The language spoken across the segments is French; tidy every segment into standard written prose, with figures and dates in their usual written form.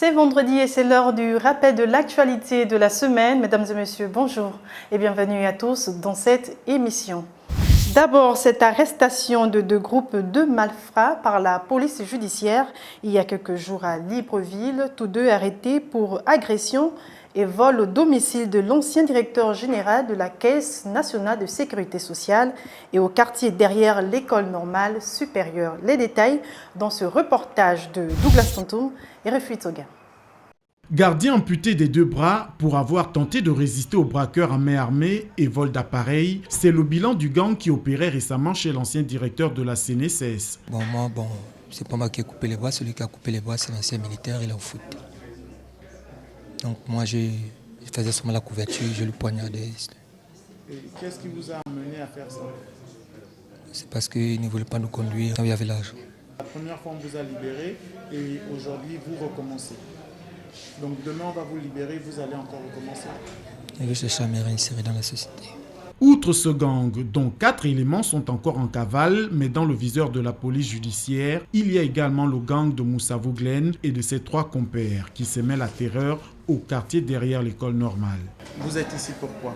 C'est vendredi et c'est l'heure du rappel de l'actualité de la semaine. Mesdames et messieurs, bonjour et bienvenue à tous dans cette émission. D'abord, cette arrestation de deux groupes de malfrats par la police judiciaire il y a quelques jours à Libreville, tous deux arrêtés pour agression et vol au domicile de l'ancien directeur général de la Caisse nationale de sécurité sociale et au quartier derrière l'école normale supérieure. Les détails dans ce reportage de Douglas Tontoum et Refuit Soga. Gardien amputé des deux bras pour avoir tenté de résister aux braqueurs à main armée et vol d'appareils, c'est le bilan du gang qui opérait récemment chez l'ancien directeur de la CNSS. C'est pas moi qui ai coupé les bras, celui qui a coupé les bras c'est l'ancien militaire, il est au foot. Donc moi je faisais seulement la couverture, je le poignardais. Et qu'est-ce qui vous a amené à faire ça? C'est parce qu'il ne voulait pas nous conduire quand il y avait l'argent. La première fois on vous a libéré et aujourd'hui vous recommencez. Donc demain on va vous libérer, vous allez encore recommencer. Et je cherche à me réinsérer dans la société. Outre ce gang, dont 4 éléments sont encore en cavale, mais dans le viseur de la police judiciaire, il y a également le gang de Moussa Vouglen et de ses 3 compères qui semaient la terreur au quartier derrière l'école normale. Vous êtes ici pourquoi?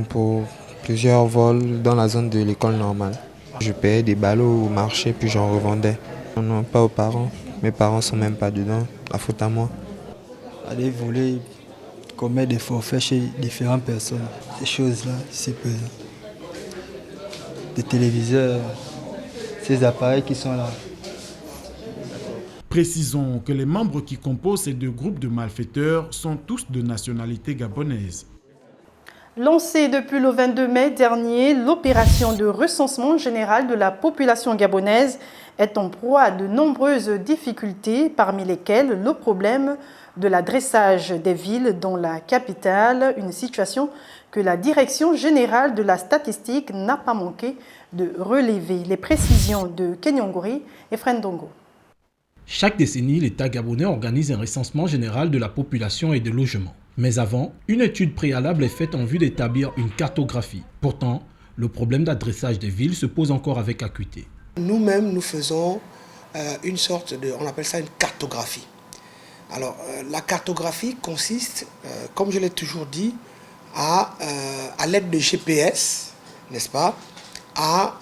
Pour plusieurs vols dans la zone de l'école normale. Je payais des ballots au marché puis j'en revendais. Non, pas aux parents. Mes parents ne sont même pas dedans. La faute à moi. Aller voler, commettre des forfaits chez différentes personnes. Ces choses-là, c'est pesant. Des téléviseurs, ces appareils qui sont là. Précisons que les membres qui composent ces deux groupes de malfaiteurs sont tous de nationalité gabonaise. Lancée depuis le 22 mai dernier, l'opération de recensement général de la population gabonaise est en proie à de nombreuses difficultés, parmi lesquelles le problème de l'adressage des villes dans la capitale, une situation que la Direction générale de la statistique n'a pas manqué de relever. Les précisions de Kenyongori et Frendongo. Chaque décennie, l'État gabonais organise un recensement général de la population et des logements. Mais avant, une étude préalable est faite en vue d'établir une cartographie. Pourtant, le problème d'adressage des villes se pose encore avec acuité. Nous-mêmes, nous faisons une sorte de, on appelle ça une cartographie. Alors, la cartographie consiste, comme je l'ai toujours dit, à l'aide de GPS, n'est-ce pas, à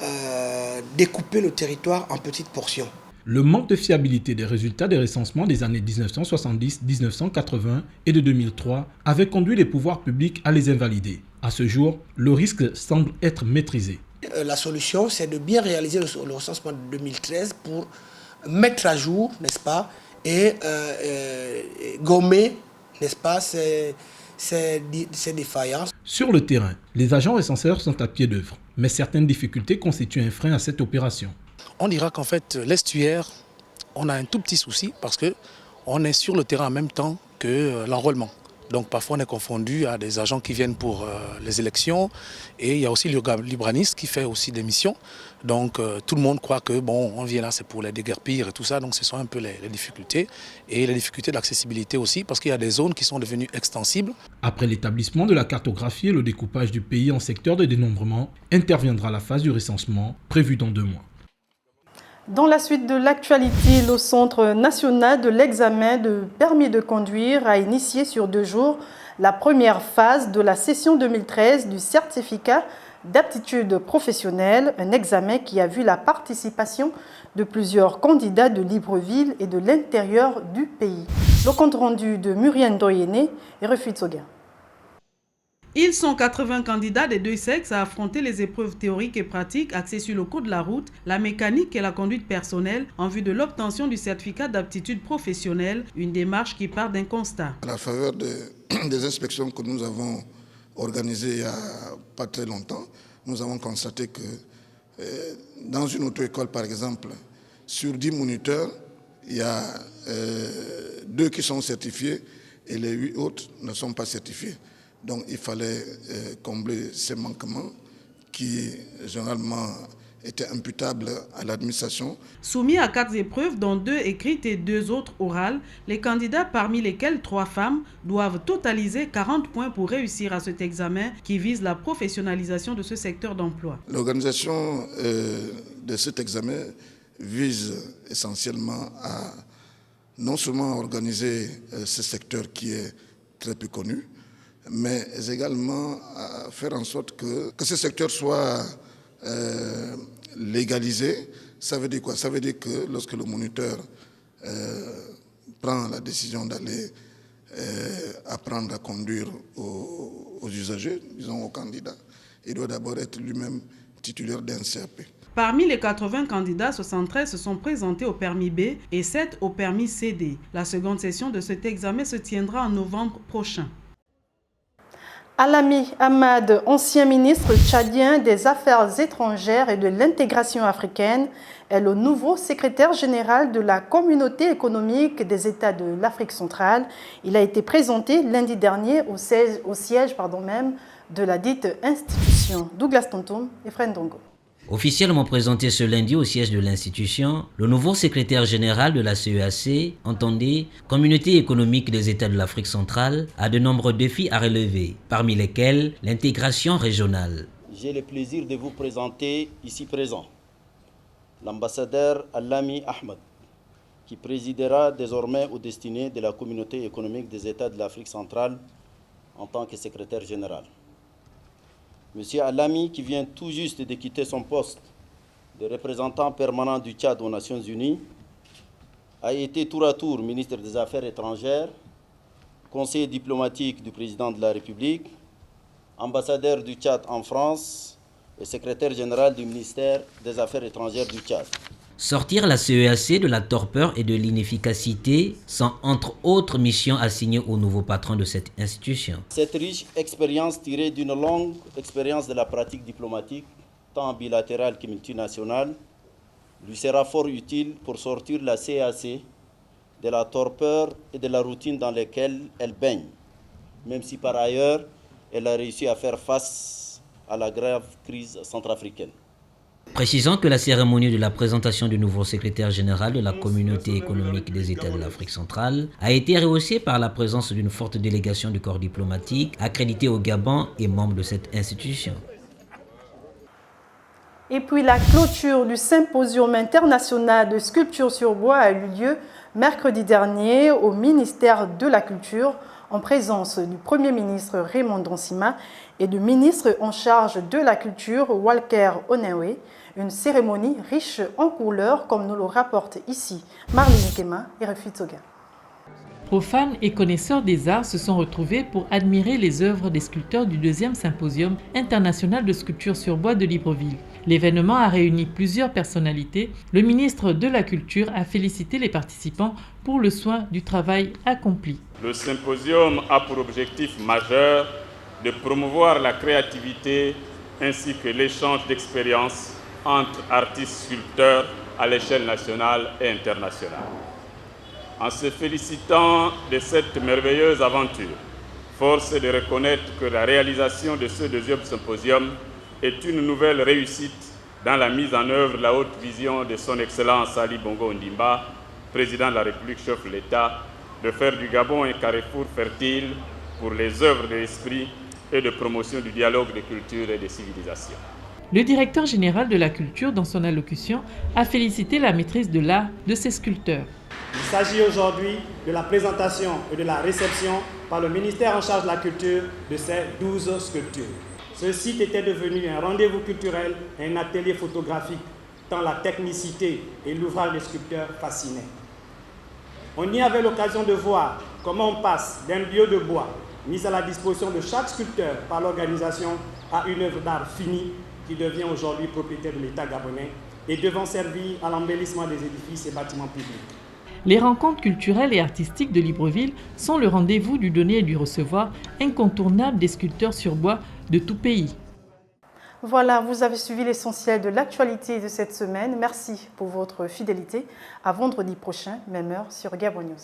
découper le territoire en petites portions. Le manque de fiabilité des résultats des recensements des années 1970, 1980 et de 2003 avait conduit les pouvoirs publics à les invalider. À ce jour, le risque semble être maîtrisé. La solution, c'est de bien réaliser le recensement de 2013 pour mettre à jour, n'est-ce pas, et gommer, n'est-ce pas, ces défaillances. Sur le terrain, les agents recenseurs sont à pied d'œuvre, mais certaines difficultés constituent un frein à cette opération. On dira qu'en fait, l'estuaire, on a un tout petit souci parce qu'on est sur le terrain en même temps que l'enrôlement. Donc parfois on est confondu à des agents qui viennent pour les élections et il y a aussi l'urbaniste qui fait aussi des missions. Donc tout le monde croit que bon, on vient là c'est pour les déguerpir et tout ça, donc ce sont un peu les difficultés et les difficultés d'accessibilité aussi parce qu'il y a des zones qui sont devenues extensibles. Après l'établissement de la cartographie et le découpage du pays en secteurs de dénombrement, interviendra la phase du recensement prévue dans 2 mois. Dans la suite de l'actualité, le Centre national de l'examen de permis de conduire a initié sur 2 jours la première phase de la session 2013 du certificat d'aptitude professionnelle, un examen qui a vu la participation de plusieurs candidats de Libreville et de l'intérieur du pays. Le compte rendu de Muriel Doyene et Refuit Soga. Ils sont 80 candidats des 2 sexes à affronter les épreuves théoriques et pratiques axées sur le code de la route, la mécanique et la conduite personnelle en vue de l'obtention du certificat d'aptitude professionnelle, une démarche qui part d'un constat. À la faveur des inspections que nous avons organisées il n'y a pas très longtemps, nous avons constaté que dans une auto-école par exemple, sur 10 moniteurs, il y a 2 qui sont certifiés et les 8 autres ne sont pas certifiés. Donc il fallait combler ces manquements qui généralement étaient imputables à l'administration. Soumis à 4 épreuves, dont 2 écrites et 2 autres orales, les candidats, parmi lesquels 3 femmes, doivent totaliser 40 points pour réussir à cet examen qui vise la professionnalisation de ce secteur d'emploi. L'organisation de cet examen vise essentiellement à non seulement organiser ce secteur qui est très peu connu, mais également à faire en sorte que ce secteur soit légalisé. Ça veut dire quoi? Ça veut dire que lorsque le moniteur prend la décision d'aller apprendre à conduire aux usagers, disons aux candidats, il doit d'abord être lui-même titulaire d'un CAP. Parmi les 80 candidats, 73 se sont présentés au permis B et 7 au permis CD. La seconde session de cet examen se tiendra en novembre prochain. Alami Ahmad, ancien ministre tchadien des Affaires étrangères et de l'intégration africaine, est le nouveau secrétaire général de la Communauté économique des États de l'Afrique centrale. Il a été présenté lundi dernier au siège même de la dite institution. Douglas Tonton et Fred Ndongo. Officiellement présenté ce lundi au siège de l'institution, le nouveau secrétaire général de la CEAC, entendez, Communauté économique des États de l'Afrique centrale, a de nombreux défis à relever, parmi lesquels l'intégration régionale. J'ai le plaisir de vous présenter ici présent l'ambassadeur Alami Ahmad, qui présidera désormais aux destinées de la Communauté économique des États de l'Afrique centrale en tant que secrétaire général. Monsieur Alami, qui vient tout juste de quitter son poste de représentant permanent du Tchad aux Nations Unies, a été tour à tour ministre des Affaires étrangères, conseiller diplomatique du président de la République, ambassadeur du Tchad en France et secrétaire général du ministère des Affaires étrangères du Tchad. Sortir la CEAC de la torpeur et de l'inefficacité sont entre autres missions assignées au nouveau patron de cette institution. Cette riche expérience tirée d'une longue expérience de la pratique diplomatique, tant bilatérale que multinationale, lui sera fort utile pour sortir la CEAC de la torpeur et de la routine dans lesquelles elle baigne, même si par ailleurs elle a réussi à faire face à la grave crise centrafricaine. Précisons que la cérémonie de la présentation du nouveau secrétaire général de la Communauté économique des États de l'Afrique centrale a été rehaussée par la présence d'une forte délégation du corps diplomatique accrédité au Gabon et membre de cette institution. Et puis la clôture du symposium international de sculpture sur bois a eu lieu mercredi dernier au ministère de la Culture en présence du Premier ministre Raymond Donsima et du ministre en charge de la Culture Walker Onewe. Une cérémonie riche en couleurs comme nous le rapporte ici Marlene Kema et Refi Tsoga. Profanes et connaisseurs des arts se sont retrouvés pour admirer les œuvres des sculpteurs du deuxième symposium international de sculpture sur bois de Libreville. L'événement a réuni plusieurs personnalités. Le ministre de la Culture a félicité les participants pour le soin du travail accompli. Le symposium a pour objectif majeur de promouvoir la créativité ainsi que l'échange d'expériences entre artistes sculpteurs à l'échelle nationale et internationale. En se félicitant de cette merveilleuse aventure, force est de reconnaître que la réalisation de ce deuxième symposium est une nouvelle réussite dans la mise en œuvre de la haute vision de son Excellence Ali Bongo Ondimba, président de la République, chef de l'État, de faire du Gabon un carrefour fertile pour les œuvres de l'esprit et de promotion du dialogue des cultures et des civilisations. Le directeur général de la culture, dans son allocution, a félicité la maîtrise de l'art de ces sculpteurs. Il s'agit aujourd'hui de la présentation et de la réception par le ministère en charge de la culture de ces 12 sculptures. Ce site était devenu un rendez-vous culturel et un atelier photographique, tant la technicité et l'ouvrage des sculpteurs fascinaient. On y avait l'occasion de voir comment on passe d'un lieu de bois mis à la disposition de chaque sculpteur par l'organisation à une œuvre d'art finie qui devient aujourd'hui propriété de l'État gabonais et devant servir à l'embellissement des édifices et bâtiments publics. Les rencontres culturelles et artistiques de Libreville sont le rendez-vous du donner et du recevoir incontournable des sculpteurs sur bois de tout pays. Voilà, vous avez suivi l'essentiel de l'actualité de cette semaine. Merci pour votre fidélité. À vendredi prochain, même heure sur Gabon News.